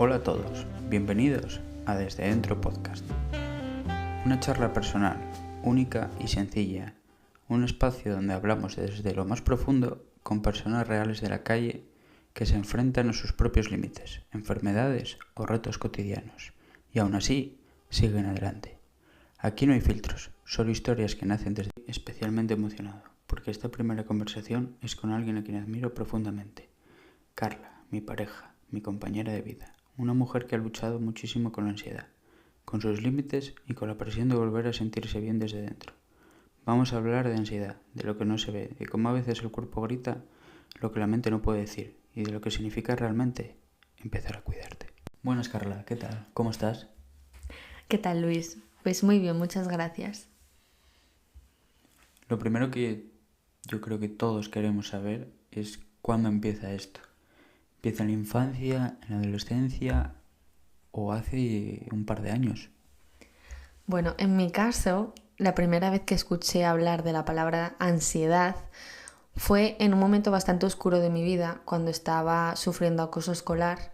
Hola a todos, bienvenidos a Desde Dentro Podcast. Una charla personal, única y sencilla, un espacio donde hablamos desde lo más profundo con personas reales de la calle que se enfrentan a sus propios límites, enfermedades o retos cotidianos, y aún así siguen adelante. Aquí no hay filtros, solo historias que nacen desde especialmente emocionado, porque esta primera conversación es con alguien a quien admiro profundamente, Carla, mi pareja, mi compañera de vida. Una mujer que ha luchado muchísimo con la ansiedad, con sus límites y con la presión de volver a sentirse bien desde dentro. Vamos a hablar de ansiedad, de lo que no se ve, de cómo a veces el cuerpo grita lo que la mente no puede decir y de lo que significa realmente empezar a cuidarte. Buenas, Carla, ¿qué tal? ¿Cómo estás? ¿Qué tal, Luis? Pues muy bien, muchas gracias. Lo primero que yo creo que todos queremos saber es cuándo empieza esto. ¿Empieza en la infancia, en la adolescencia o hace un par de años? Bueno, en mi caso, la primera vez que escuché hablar de la palabra ansiedad fue en un momento bastante oscuro de mi vida, cuando estaba sufriendo acoso escolar.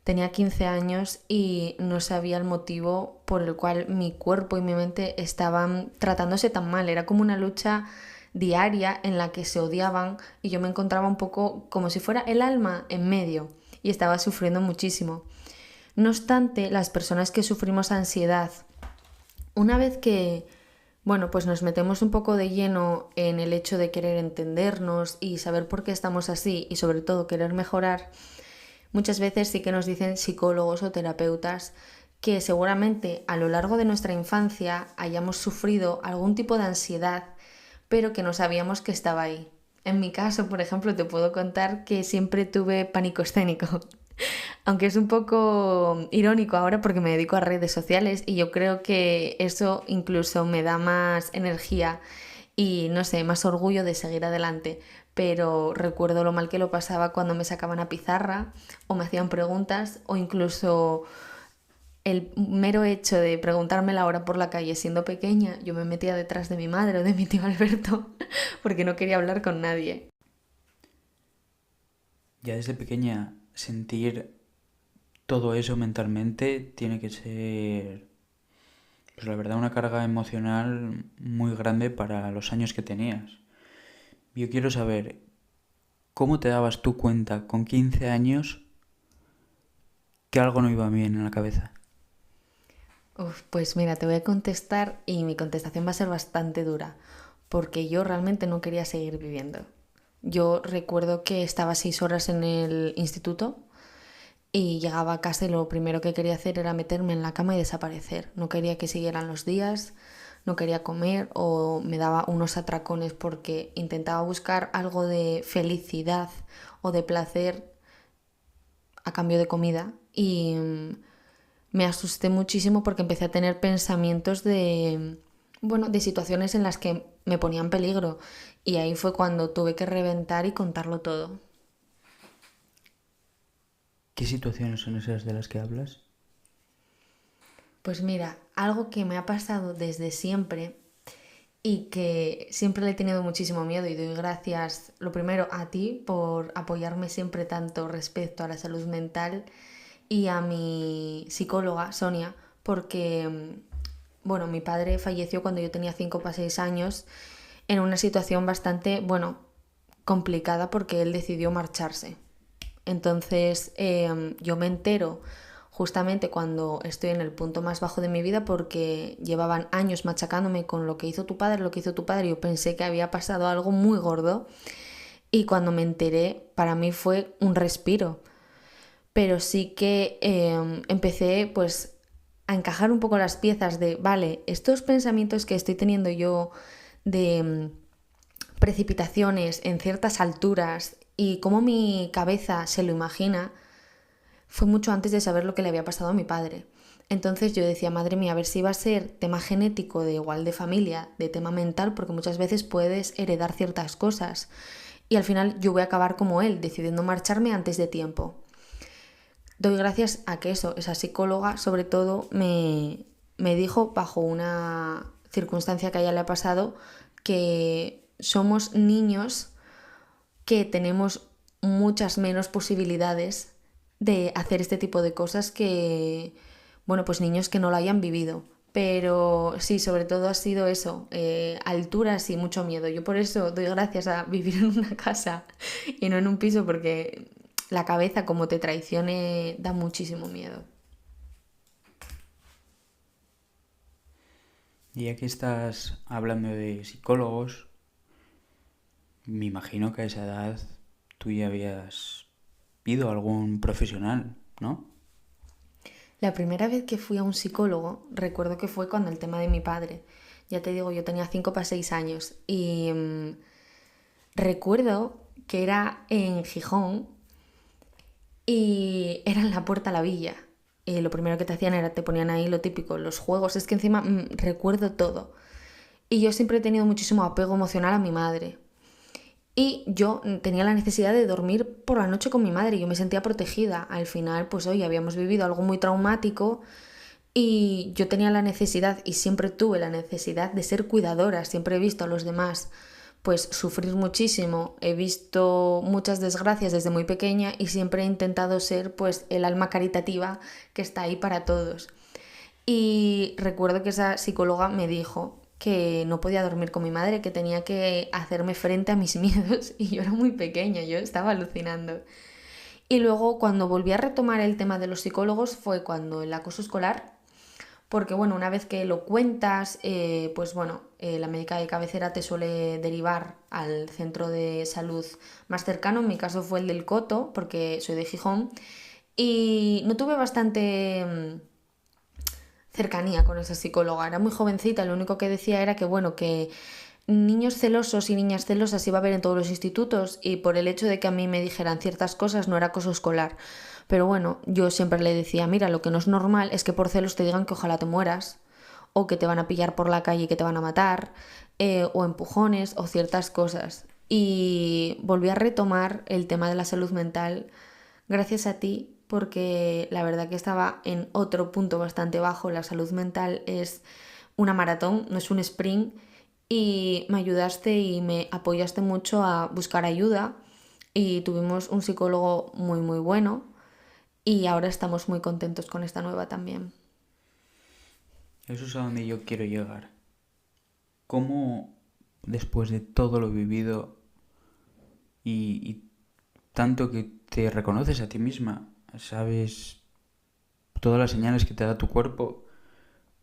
Tenía 15 años y no sabía el motivo por el cual mi cuerpo y mi mente estaban tratándose tan mal. Era como una lucha diaria en la que se odiaban y yo me encontraba un poco como si fuera el alma en medio y estaba sufriendo muchísimo. No obstante, las personas que sufrimos ansiedad, una vez que, pues nos metemos un poco de lleno en el hecho de querer entendernos y saber por qué estamos así y sobre todo querer mejorar, muchas veces sí que nos dicen psicólogos o terapeutas que seguramente a lo largo de nuestra infancia hayamos sufrido algún tipo de ansiedad, pero que no sabíamos que estaba ahí. En mi caso, por ejemplo, te puedo contar que siempre tuve pánico escénico. Aunque es un poco irónico ahora porque me dedico a redes sociales y yo creo que eso incluso me da más energía y no sé, más orgullo de seguir adelante. Pero recuerdo lo mal que lo pasaba cuando me sacaban a pizarra o me hacían preguntas o incluso el mero hecho de preguntarme la hora por la calle siendo pequeña, yo me metía detrás de mi madre o de mi tío Alberto porque no quería hablar con nadie. Ya desde pequeña sentir todo eso mentalmente tiene que ser, pues la verdad, una carga emocional muy grande para los años que tenías. Yo quiero saber, ¿cómo te dabas tú cuenta con 15 años que algo no iba bien en la cabeza? Pues mira, te voy a contestar y mi contestación va a ser bastante dura, porque yo realmente no quería seguir viviendo. Yo recuerdo que estaba 6 horas en el instituto y llegaba a casa y lo primero que quería hacer era meterme en la cama y desaparecer. No quería que siguieran los días, no quería comer o me daba unos atracones porque intentaba buscar algo de felicidad o de placer a cambio de comida y me asusté muchísimo porque empecé a tener pensamientos de situaciones en las que me ponía en peligro y ahí fue cuando tuve que reventar y contarlo todo. ¿Qué situaciones son esas de las que hablas? Pues mira, algo que me ha pasado desde siempre y que siempre le he tenido muchísimo miedo y doy gracias, lo primero, a ti por apoyarme siempre tanto respecto a la salud mental y a mi psicóloga, Sonia, porque, mi padre falleció cuando yo tenía 5 para 6 años en una situación bastante, complicada porque él decidió marcharse. Entonces yo me entero justamente cuando estoy en el punto más bajo de mi vida porque llevaban años machacándome con lo que hizo tu padre, lo que hizo tu padre. Yo pensé que había pasado algo muy gordo y cuando me enteré para mí fue un respiro. Pero sí que empecé pues a encajar un poco las piezas de, vale, estos pensamientos que estoy teniendo yo de precipitaciones en ciertas alturas y cómo mi cabeza se lo imagina, fue mucho antes de saber lo que le había pasado a mi padre. Entonces yo decía, madre mía, a ver si va a ser tema genético de igual de familia, de tema mental, porque muchas veces puedes heredar ciertas cosas. Y al final yo voy a acabar como él, decidiendo marcharme antes de tiempo. Doy gracias a que esa psicóloga sobre todo me dijo bajo una circunstancia que a ella le ha pasado que somos niños que tenemos muchas menos posibilidades de hacer este tipo de cosas que, bueno, pues niños que no lo hayan vivido. Pero sí, sobre todo ha sido eso, alturas y mucho miedo. Yo por eso doy gracias a vivir en una casa y no en un piso, porque la cabeza, como te traicione, da muchísimo miedo. Y ya que estás hablando de psicólogos, me imagino que a esa edad tú ya habías ido a algún profesional, ¿no? La primera vez que fui a un psicólogo, recuerdo que fue cuando el tema de mi padre. Ya te digo, yo tenía 5 para 6 años y recuerdo que era en Gijón y era en la Puerta a la Villa. Y lo primero que te hacían era, te ponían ahí lo típico, los juegos. Es que encima recuerdo todo. Y yo siempre he tenido muchísimo apego emocional a mi madre. Y yo tenía la necesidad de dormir por la noche con mi madre. Yo me sentía protegida. Al final, pues hoy habíamos vivido algo muy traumático y yo tenía la necesidad, y siempre tuve la necesidad, de ser cuidadora. Siempre he visto a los demás pues sufrir muchísimo. He visto muchas desgracias desde muy pequeña y siempre he intentado ser pues el alma caritativa que está ahí para todos. Y recuerdo que esa psicóloga me dijo que no podía dormir con mi madre, que tenía que hacerme frente a mis miedos, y yo era muy pequeña, yo estaba alucinando. Y luego cuando volví a retomar el tema de los psicólogos fue cuando el acoso escolar, porque bueno, una vez que lo cuentas, pues bueno, la médica de cabecera te suele derivar al centro de salud más cercano. En mi caso fue el del Coto, porque soy de Gijón, y no tuve bastante cercanía con esa psicóloga. Era muy jovencita, lo único que decía era que bueno, que niños celosos y niñas celosas iba a haber en todos los institutos, y por el hecho de que a mí me dijeran ciertas cosas no era acoso escolar. Pero bueno, yo siempre le decía, mira, lo que no es normal es que por celos te digan que ojalá te mueras, o que te van a pillar por la calle y que te van a matar, o empujones o ciertas cosas. Y volví a retomar el tema de la salud mental gracias a ti, porque la verdad que estaba en otro punto bastante bajo. La salud mental es una maratón, no es un sprint, y me ayudaste y me apoyaste mucho a buscar ayuda, y tuvimos un psicólogo muy muy bueno, y ahora estamos muy contentos con esta nueva también. Eso es a donde yo quiero llegar. ¿Cómo, después de todo lo vivido y tanto que te reconoces a ti misma, sabes todas las señales que te da tu cuerpo,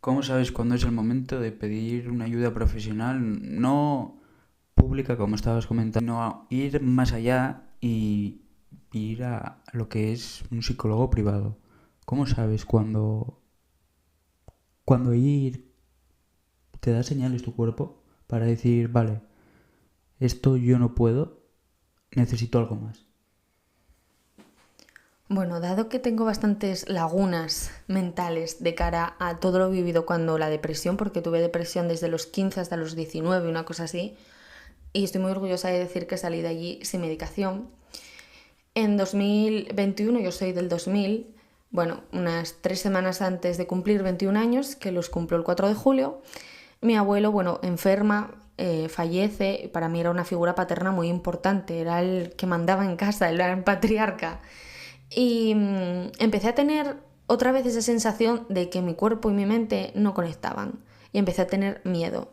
cómo sabes cuándo es el momento de pedir una ayuda profesional, no pública como estabas comentando, sino a ir más allá y ir a lo que es un psicólogo privado? ¿Cómo sabes cuando ir te da señales tu cuerpo para decir, vale, esto yo no puedo, necesito algo más? Bueno, dado que tengo bastantes lagunas mentales de cara a todo lo vivido cuando la depresión, porque tuve depresión desde los 15 hasta los 19, una cosa así, y estoy muy orgullosa de decir que salí de allí sin medicación. En 2021, yo soy del 2000, bueno, unas 3 semanas antes de cumplir 21 años, que los cumplo el 4 de julio, mi abuelo, bueno, enferma, fallece. Para mí era una figura paterna muy importante, era el que mandaba en casa, era el patriarca. Y empecé a tener otra vez esa sensación de que mi cuerpo y mi mente no conectaban, y empecé a tener miedo.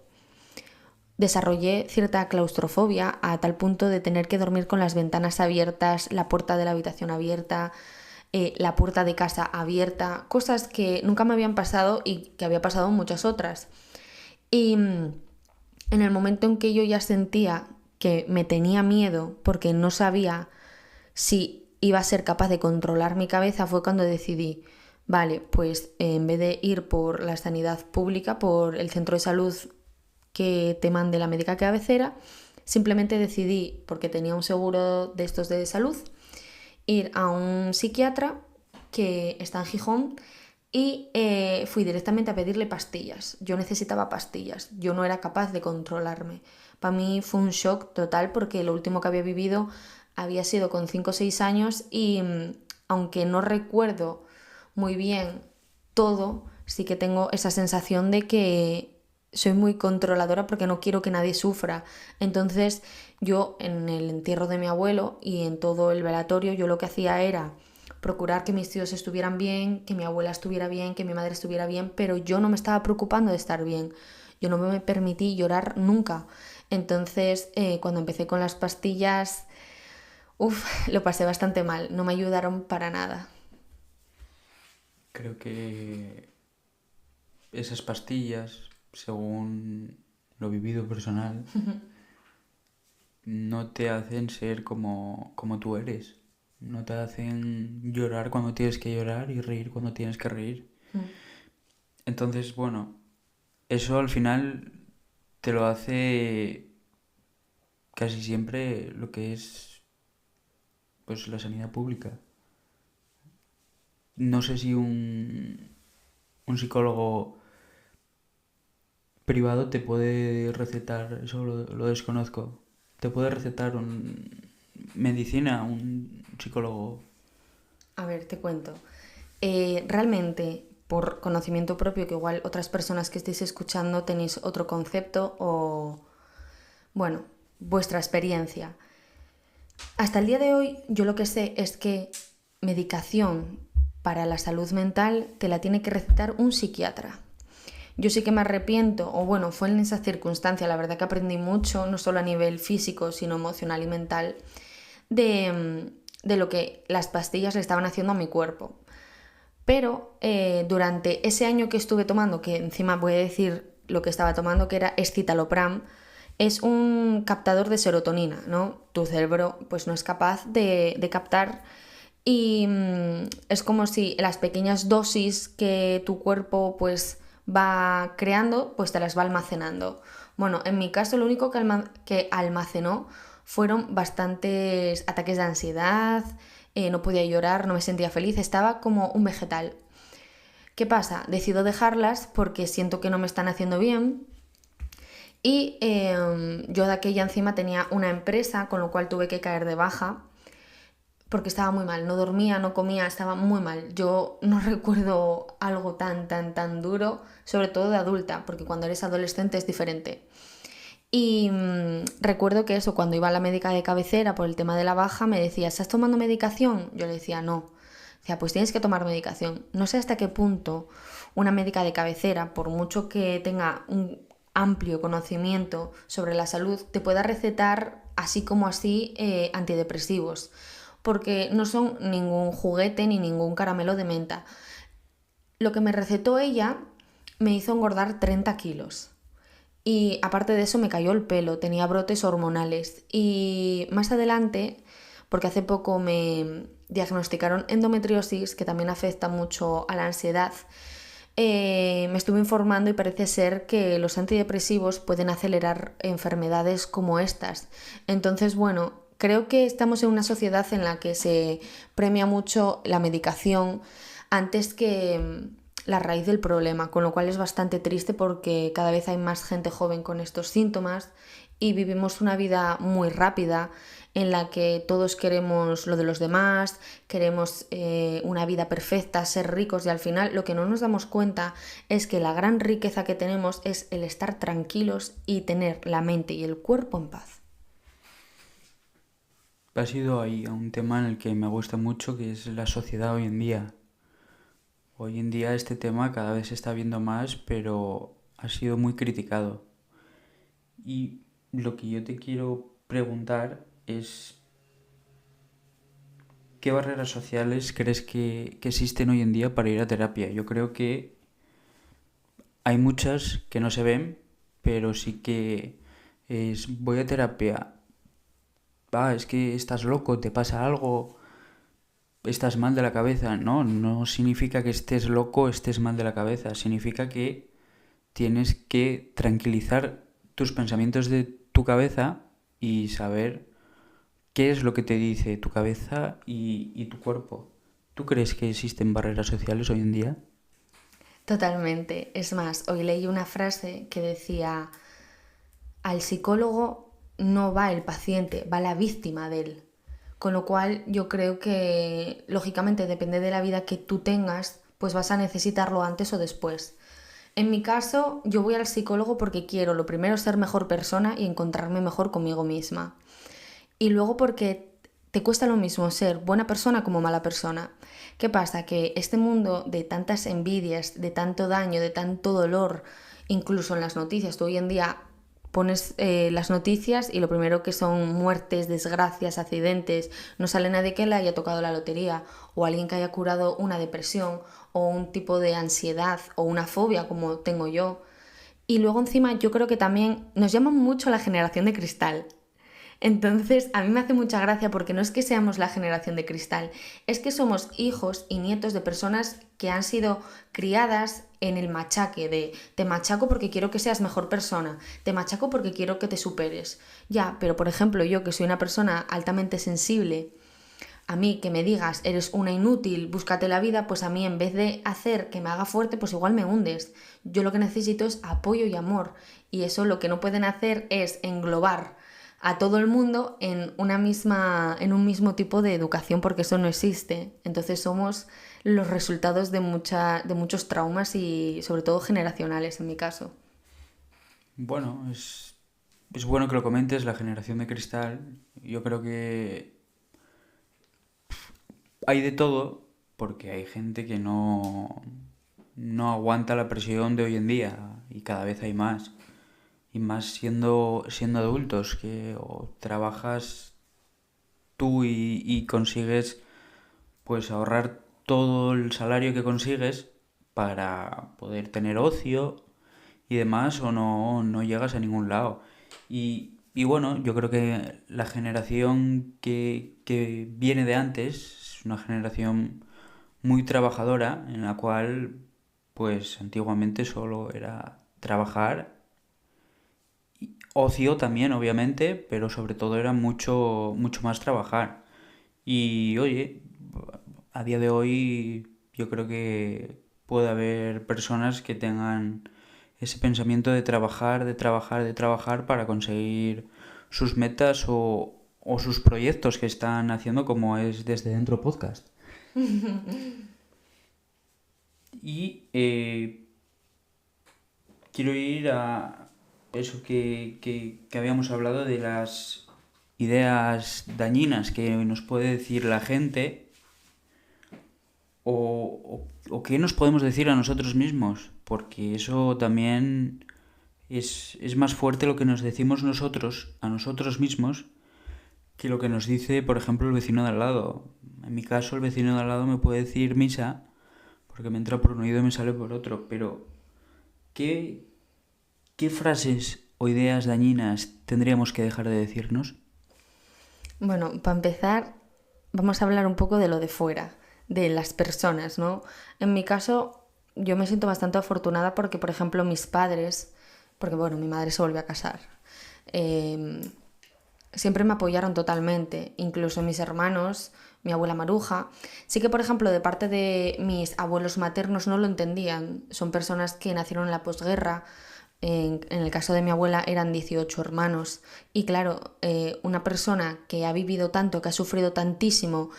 Desarrollé cierta claustrofobia a tal punto de tener que dormir con las ventanas abiertas, la puerta de la habitación abierta, la puerta de casa abierta, cosas que nunca me habían pasado y que había pasado muchas otras. Y en el momento en que yo ya sentía que me tenía miedo porque no sabía si iba a ser capaz de controlar mi cabeza, fue cuando decidí, vale, pues en vez de ir por la sanidad pública, por el centro de salud que te mande la médica cabecera, simplemente decidí, porque tenía un seguro de estos de salud, ir a un psiquiatra que está en Gijón, y fui directamente a pedirle pastillas. Yo necesitaba pastillas, yo no era capaz de controlarme. Para mí fue un shock total, porque lo último que había vivido había sido con 5 o 6 años, y aunque no recuerdo muy bien todo, sí que tengo esa sensación de que soy muy controladora porque no quiero que nadie sufra. Entonces yo, en el entierro de mi abuelo y en todo el velatorio, yo lo que hacía era procurar que mis tíos estuvieran bien, que mi abuela estuviera bien, que mi madre estuviera bien, pero yo no me estaba preocupando de estar bien. Yo no me permití llorar nunca. Entonces, cuando empecé con las pastillas, lo pasé bastante mal, no me ayudaron para nada. Creo que esas pastillas, según lo vivido personal, no te hacen ser como tú eres. No te hacen llorar cuando tienes que llorar y reír cuando tienes que reír. Entonces, bueno, eso al final te lo hace casi siempre lo que es pues la sanidad pública. No sé si un psicólogo privado te puede recetar, eso lo desconozco, te puede recetar medicina, un psicólogo. A ver, te cuento. Realmente, por conocimiento propio, que igual otras personas que estéis escuchando tenéis otro concepto o, bueno, vuestra experiencia. Hasta el día de hoy, yo lo que sé es que medicación para la salud mental te la tiene que recetar un psiquiatra. Yo sí que me arrepiento, o bueno, fue en esa circunstancia, la verdad que aprendí mucho, no solo a nivel físico, sino emocional y mental, de lo que las pastillas le estaban haciendo a mi cuerpo. Pero durante ese año que estuve tomando, que encima voy a decir lo que estaba tomando, que era escitalopram, es un captador de serotonina, ¿no? Tu cerebro pues no es capaz de captar y es como si las pequeñas dosis que tu cuerpo pues va creando, pues te las va almacenando. Bueno, en mi caso lo único que almacenó fueron bastantes ataques de ansiedad, no podía llorar, no me sentía feliz, estaba como un vegetal. ¿Qué pasa? Decido dejarlas porque siento que no me están haciendo bien y yo de aquella encima tenía una empresa, con lo cual tuve que caer de baja porque estaba muy mal, no dormía, no comía, estaba muy mal. Yo no recuerdo algo tan duro, sobre todo de adulta, porque cuando eres adolescente es diferente. Y recuerdo que eso, cuando iba a la médica de cabecera por el tema de la baja, me decía, ¿estás tomando medicación? Yo le decía, no. Decía, pues tienes que tomar medicación. No sé hasta qué punto una médica de cabecera, por mucho que tenga un amplio conocimiento sobre la salud, te pueda recetar así como así antidepresivos, porque no son ningún juguete ni ningún caramelo de menta. Lo que me recetó ella me hizo engordar 30 kilos. Y aparte de eso me cayó el pelo, tenía brotes hormonales. Y más adelante, porque hace poco me diagnosticaron endometriosis, que también afecta mucho a la ansiedad, me estuve informando y parece ser que los antidepresivos pueden acelerar enfermedades como estas. Entonces, bueno, creo que estamos en una sociedad en la que se premia mucho la medicación antes que la raíz del problema, con lo cual es bastante triste porque cada vez hay más gente joven con estos síntomas y vivimos una vida muy rápida en la que todos queremos lo de los demás, queremos una vida perfecta, ser ricos y al final lo que no nos damos cuenta es que la gran riqueza que tenemos es el estar tranquilos y tener la mente y el cuerpo en paz. Has ido ahí a un tema en el que me gusta mucho, que es la sociedad hoy en día. Hoy en día este tema cada vez se está viendo más, pero ha sido muy criticado. Y lo que yo te quiero preguntar es, ¿qué barreras sociales crees que existen hoy en día para ir a terapia? Yo creo que hay muchas que no se ven, pero sí que voy a terapia. Es que estás loco, te pasa algo, estás mal de la cabeza. No significa que estés loco, estés mal de la cabeza. Significa que tienes que tranquilizar tus pensamientos de tu cabeza y saber qué es lo que te dice tu cabeza y tu cuerpo. ¿Tú crees que existen barreras sociales hoy en día? Totalmente. Es más, hoy leí una frase que decía, al psicólogo no va el paciente, va la víctima de él. Con lo cual yo creo que, lógicamente, depende de la vida que tú tengas, pues vas a necesitarlo antes o después. En mi caso, yo voy al psicólogo porque quiero, lo primero, ser mejor persona y encontrarme mejor conmigo misma. Y luego porque te cuesta lo mismo ser buena persona como mala persona. ¿Qué pasa? Que este mundo de tantas envidias, de tanto daño, de tanto dolor, incluso en las noticias, tú hoy en día pones las noticias y lo primero que son muertes, desgracias, accidentes, no sale nadie que le haya tocado la lotería o alguien que haya curado una depresión o un tipo de ansiedad o una fobia como tengo yo. Y luego encima yo creo que también nos llama mucho la generación de cristal. Entonces, a mí me hace mucha gracia porque no es que seamos la generación de cristal, es que somos hijos y nietos de personas que han sido criadas en el machaque de te machaco porque quiero que seas mejor persona, te machaco porque quiero que te superes. Ya, pero por ejemplo, yo que soy una persona altamente sensible, a mí que me digas eres una inútil, búscate la vida, pues a mí en vez de hacer que me haga fuerte, pues igual me hundes. Yo lo que necesito es apoyo y amor y eso lo que no pueden hacer es englobar a todo el mundo en un mismo tipo de educación porque eso no existe. Entonces somos los resultados de muchos traumas y sobre todo generacionales en mi caso. Bueno, es bueno que lo comentes, la generación de cristal. Yo creo que hay de todo, porque hay gente que no aguanta la presión de hoy en día y cada vez hay más. Y más siendo adultos, que o trabajas tú y consigues pues ahorrar todo el salario que consigues para poder tener ocio y demás, o no llegas a ningún lado. Y bueno, yo creo que la generación que viene de antes es una generación muy trabajadora, en la cual pues antiguamente solo era trabajar, ocio también obviamente, pero sobre todo era mucho más trabajar. Y oye, a día de hoy yo creo que puede haber personas que tengan ese pensamiento de trabajar, de trabajar, de trabajar para conseguir sus metas o sus proyectos que están haciendo, como es Desde Dentro Podcast. Y quiero ir a eso que habíamos hablado de las ideas dañinas que nos puede decir la gente o qué nos podemos decir a nosotros mismos, porque eso también es más fuerte lo que nos decimos nosotros a nosotros mismos que lo que nos dice, por ejemplo, el vecino de al lado. En mi caso, el vecino de al lado me puede decir misa porque me entra por un oído y me sale por otro, pero ¿qué, qué frases o ideas dañinas tendríamos que dejar de decirnos? Bueno, para empezar, vamos a hablar un poco de lo de fuera, de las personas, ¿no? En mi caso, yo me siento bastante afortunada porque, por ejemplo, mis padres, porque bueno, mi madre se volvió a casar, eh, siempre me apoyaron totalmente, incluso mis hermanos, mi abuela Maruja. Sí que, por ejemplo, de parte de mis abuelos maternos no lo entendían. Son personas que nacieron en la posguerra. En el caso de mi abuela eran 18 hermanos. Y claro, una persona que ha vivido tanto, que ha sufrido tantísimo,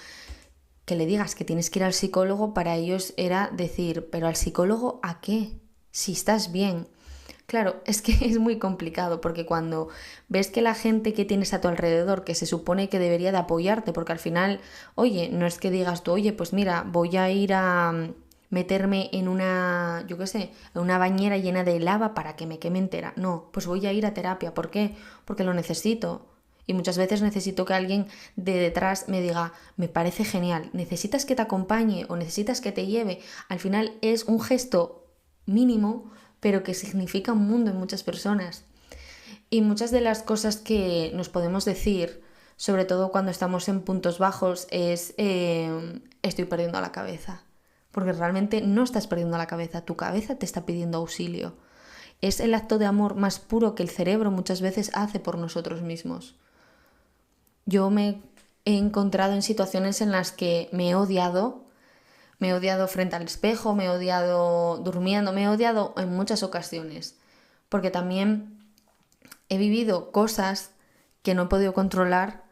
que le digas que tienes que ir al psicólogo, para ellos era decir, ¿pero al psicólogo a qué? Si estás bien. Claro, es que es muy complicado porque cuando ves que la gente que tienes a tu alrededor, que se supone que debería de apoyarte, porque al final, oye, no es que digas tú, oye, pues mira, voy a ir a meterme en una, yo qué sé, en una bañera llena de lava para que me queme entera. No, pues voy a ir a terapia. ¿Por qué? Porque lo necesito. Y muchas veces necesito que alguien de detrás me diga, me parece genial, necesitas que te acompañe o necesitas que te lleve. Al final es un gesto mínimo, pero que significa un mundo en muchas personas. Y muchas de las cosas que nos podemos decir, sobre todo cuando estamos en puntos bajos, es estoy perdiendo la cabeza. Porque realmente no estás perdiendo la cabeza, tu cabeza te está pidiendo auxilio. Es el acto de amor más puro que el cerebro muchas veces hace por nosotros mismos. Yo me he encontrado en situaciones en las que me he odiado frente al espejo, me he odiado durmiendo, me he odiado en muchas ocasiones, porque también he vivido cosas que no he podido controlar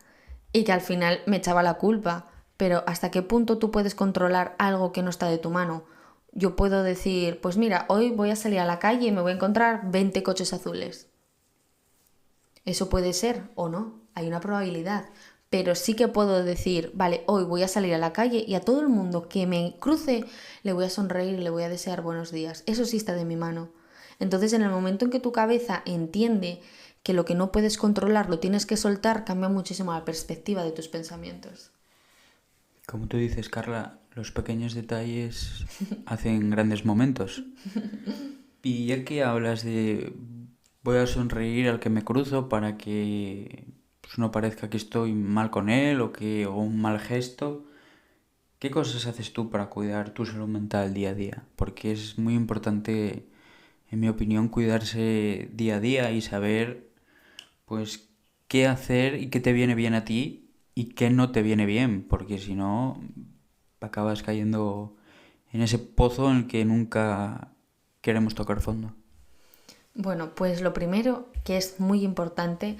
y que al final me echaba la culpa. Pero ¿hasta qué punto tú puedes controlar algo que no está de tu mano? Yo puedo decir, pues mira, hoy voy a salir a la calle y me voy a encontrar 20 coches azules. Eso puede ser o no, hay una probabilidad, pero sí que puedo decir, vale, hoy voy a salir a la calle y a todo el mundo que me cruce le voy a sonreír, le voy a desear buenos días. Eso sí está de mi mano. Entonces, en el momento en que tu cabeza entiende que lo que no puedes controlar lo tienes que soltar, cambia muchísimo la perspectiva de tus pensamientos. Como tú dices, Carla, los pequeños detalles hacen grandes momentos. Y ya que hablas de voy a sonreír al que me cruzo para que pues, no parezca que estoy mal con él o que hago un mal gesto, ¿qué cosas haces tú para cuidar tu salud mental día a día? Porque es muy importante, en mi opinión, cuidarse día a día y saber pues qué hacer y qué te viene bien a ti y qué no te viene bien, porque si no acabas cayendo en ese pozo en el que nunca queremos tocar fondo. Bueno, pues lo primero que es muy importante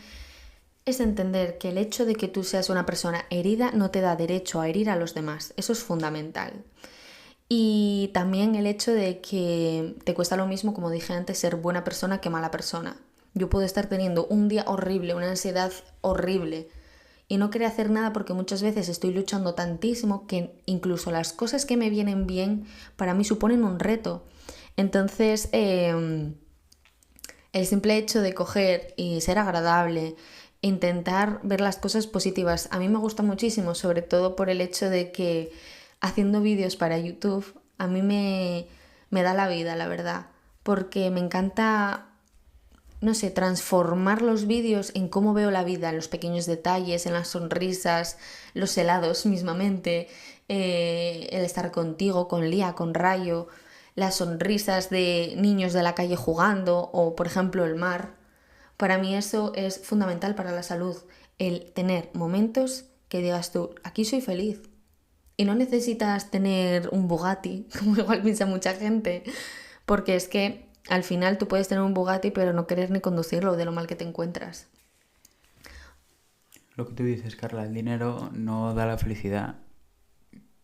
es entender que el hecho de que tú seas una persona herida no te da derecho a herir a los demás. Eso es fundamental. Y también el hecho de que te cuesta lo mismo, como dije antes, ser buena persona que mala persona. Yo puedo estar teniendo un día horrible, una ansiedad horrible y no querer hacer nada porque muchas veces estoy luchando tantísimo que incluso las cosas que me vienen bien para mí suponen un reto. Entonces, el simple hecho de coger y ser agradable, intentar ver las cosas positivas, a mí me gusta muchísimo, sobre todo por el hecho de que haciendo vídeos para YouTube a mí me da la vida, la verdad, porque me encanta, no sé, transformar los vídeos en cómo veo la vida, en los pequeños detalles, en las sonrisas, los helados mismamente, el estar contigo, con Lía, con Rayo, las sonrisas de niños de la calle jugando o, por ejemplo, el mar. Para mí eso es fundamental para la salud, el tener momentos que digas tú, aquí soy feliz. Y no necesitas tener un Bugatti, como igual piensa mucha gente, porque es que al final tú puedes tener un Bugatti pero no querer ni conducirlo de lo mal que te encuentras. Lo que tú dices, Carla, el dinero no da la felicidad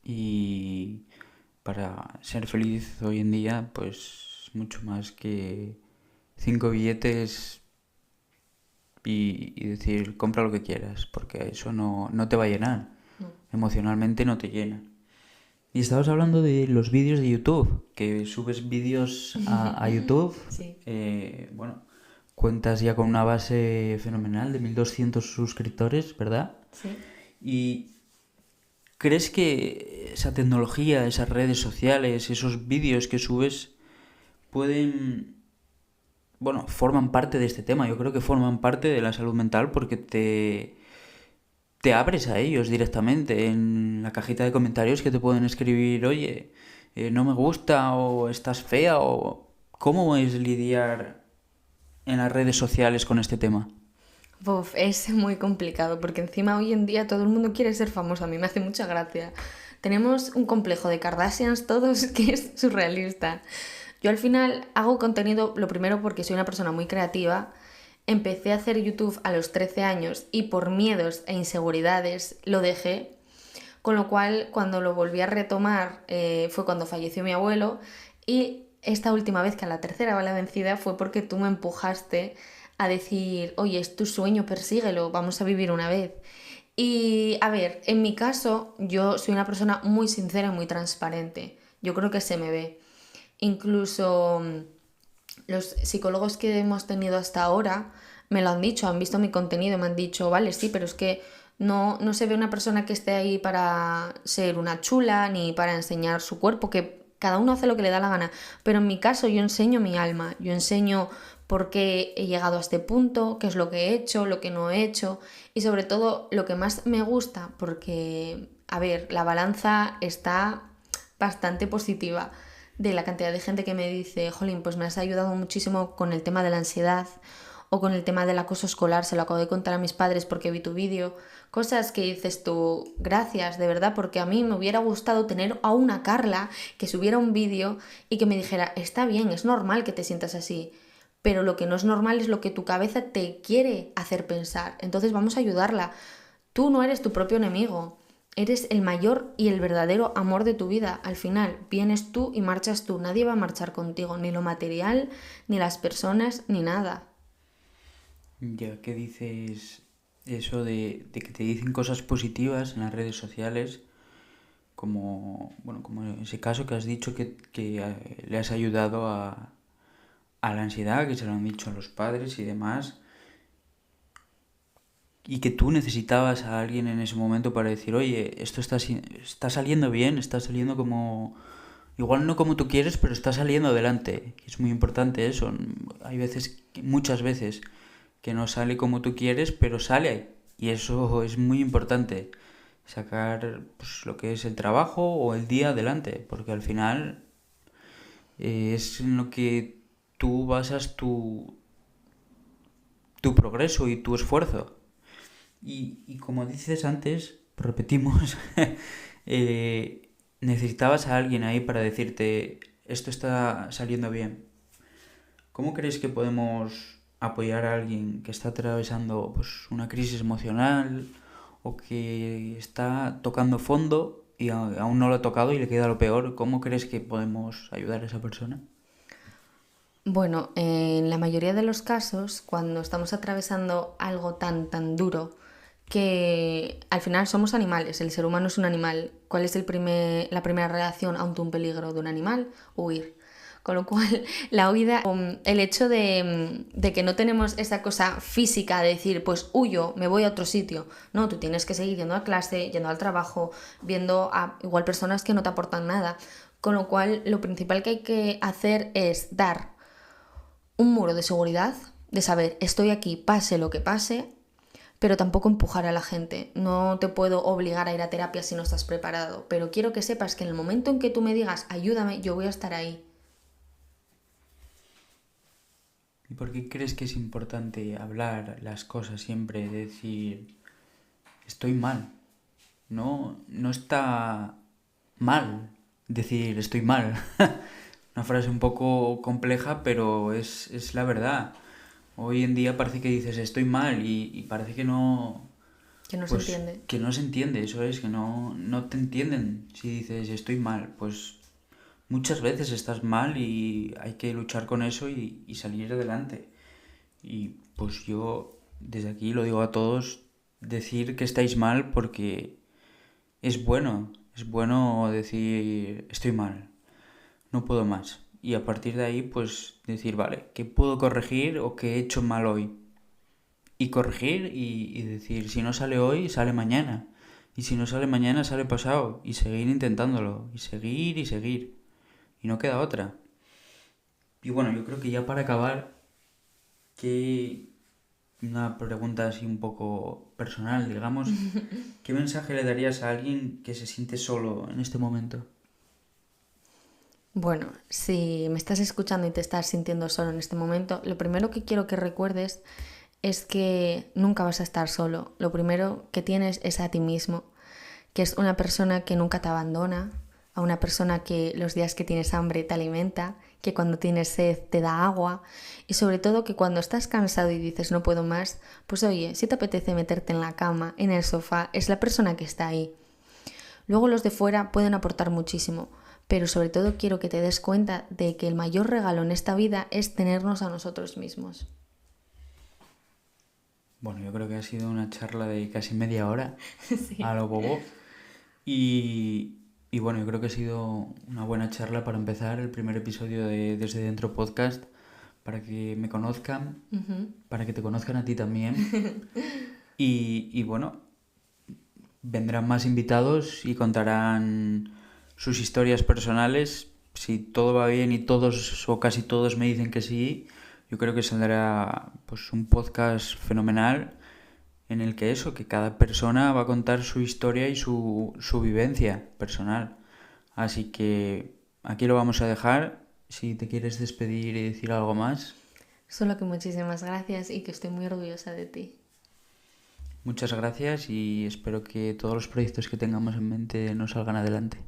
y para ser feliz hoy en día, pues mucho más que 5 billetes y decir compra lo que quieras, porque eso no te va a llenar, emocionalmente no te llena. Y estabas hablando de los vídeos de YouTube, que subes vídeos a YouTube, Sí. bueno, cuentas ya con una base fenomenal de 1200 suscriptores, ¿verdad? Sí. Y ¿crees que esa tecnología, esas redes sociales, esos vídeos que subes pueden, bueno, forman parte de este tema? Yo creo que forman parte de la salud mental porque te abres a ellos directamente en la cajita de comentarios que te pueden escribir, oye, no me gusta o estás fea o cómo es lidiar en las redes sociales con este tema. Uf, es muy complicado porque encima hoy en día todo el mundo quiere ser famoso, a mí me hace mucha gracia. Tenemos un complejo de Kardashians todos que es surrealista. Yo al final hago contenido, lo primero porque soy una persona muy creativa. Empecé a hacer YouTube a los 13 años y por miedos e inseguridades lo dejé. Con lo cual, cuando lo volví a retomar fue cuando falleció mi abuelo y esta última vez, que a la tercera bala vencida, fue porque tú me empujaste a decir, oye, es tu sueño, persíguelo, vamos a vivir una vez. Y a ver, en mi caso, yo soy una persona muy sincera y muy transparente. Yo creo que se me ve. Incluso los psicólogos que hemos tenido hasta ahora me lo han dicho, han visto mi contenido, me han dicho, vale, sí, pero es que no se ve una persona que esté ahí para ser una chula ni para enseñar su cuerpo, que cada uno hace lo que le da la gana. Pero en mi caso yo enseño mi alma, yo enseño por qué he llegado a este punto, qué es lo que he hecho, lo que no he hecho y sobre todo lo que más me gusta, porque, a ver, la balanza está bastante positiva de la cantidad de gente que me dice, jolín, pues me has ayudado muchísimo con el tema de la ansiedad o con el tema del acoso escolar, se lo acabo de contar a mis padres porque vi tu vídeo, cosas que dices tú, gracias, de verdad, porque a mí me hubiera gustado tener a una Carla que subiera un vídeo y que me dijera, está bien, es normal que te sientas así, pero lo que no es normal es lo que tu cabeza te quiere hacer pensar, entonces vamos a ayudarla. Tú no eres tu propio enemigo. Eres el mayor y el verdadero amor de tu vida. Al final, vienes tú y marchas tú. Nadie va a marchar contigo, ni lo material, ni las personas, ni nada. Ya que dices eso de que te dicen cosas positivas en las redes sociales, como en ese caso que has dicho que le has ayudado a la ansiedad, que se lo han dicho a los padres y demás, y que tú necesitabas a alguien en ese momento para decir, oye, esto está saliendo bien, está saliendo como... Igual no como tú quieres, pero está saliendo adelante. Es muy importante eso. Hay veces, muchas veces, que no sale como tú quieres, pero sale. Y eso es muy importante. Sacar pues, lo que es el trabajo o el día adelante. Porque al final es en lo que tú basas tu progreso y tu esfuerzo. Y como dices antes, repetimos, necesitabas a alguien ahí para decirte, esto está saliendo bien. ¿Cómo crees que podemos apoyar a alguien que está atravesando pues, una crisis emocional o que está tocando fondo y aún no lo ha tocado y le queda lo peor? ¿Cómo crees que podemos ayudar a esa persona? Bueno, en la mayoría de los casos, cuando estamos atravesando algo tan duro, que al final somos animales, el ser humano es un animal. ¿Cuál es la primera reacción ante un peligro de un animal? Huir. Con lo cual, la huida, el hecho de que no tenemos esa cosa física de decir, pues huyo, me voy a otro sitio. No, tú tienes que seguir yendo a clase, yendo al trabajo, viendo a igual personas que no te aportan nada. Con lo cual, lo principal que hay que hacer es dar un muro de seguridad, de saber, estoy aquí, pase lo que pase, pero tampoco empujar a la gente. No te puedo obligar a ir a terapia si no estás preparado, pero quiero que sepas que en el momento en que tú me digas, ayúdame, yo voy a estar ahí. ¿Y por qué crees que es importante hablar las cosas siempre, decir, estoy mal? No está mal decir estoy mal. Una frase un poco compleja, pero es la verdad. Hoy en día parece que dices estoy mal y parece que no... Que no se Pues entiende. que no se entiende, eso es, que no te entienden si dices estoy mal. Pues muchas veces estás mal y hay que luchar con eso y salir adelante. Y pues yo desde aquí lo digo a todos, decir que estáis mal porque es bueno decir estoy mal, no puedo más. Y a partir de ahí pues decir, vale, ¿qué puedo corregir o qué he hecho mal hoy? Y corregir y decir, si no sale hoy, sale mañana. Y si no sale mañana, sale pasado. Y seguir intentándolo. Y seguir y seguir. Y no queda otra. Y bueno, yo creo que ya para acabar, que una pregunta así un poco personal, digamos, ¿qué mensaje le darías a alguien que se siente solo en este momento? Bueno, si me estás escuchando y te estás sintiendo solo en este momento, lo primero que quiero que recuerdes es que nunca vas a estar solo. Lo primero que tienes es a ti mismo, que es una persona que nunca te abandona, a una persona que los días que tienes hambre te alimenta, que cuando tienes sed te da agua y sobre todo que cuando estás cansado y dices no puedo más, pues oye, si te apetece meterte en la cama, en el sofá, es la persona que está ahí. Luego los de fuera pueden aportar muchísimo, pero sobre todo quiero que te des cuenta de que el mayor regalo en esta vida es tenernos a nosotros mismos. Bueno, yo creo que ha sido una charla de casi media hora Sí. a lo bobo. Y bueno, yo creo que ha sido una buena charla para empezar el primer episodio de Desde Dentro Podcast, para que me conozcan, para que te conozcan a ti también. Y bueno, vendrán más invitados y contarán sus historias personales. Si todo va bien y todos o casi todos me dicen que sí, yo creo que saldrá pues un podcast fenomenal en el que eso, que cada persona va a contar su historia y su vivencia personal. Así que aquí lo vamos a dejar. Si te quieres despedir y decir algo más, Solo que muchísimas gracias y que estoy muy orgullosa de ti. muchas gracias y espero que todos los proyectos que tengamos en mente nos salgan adelante.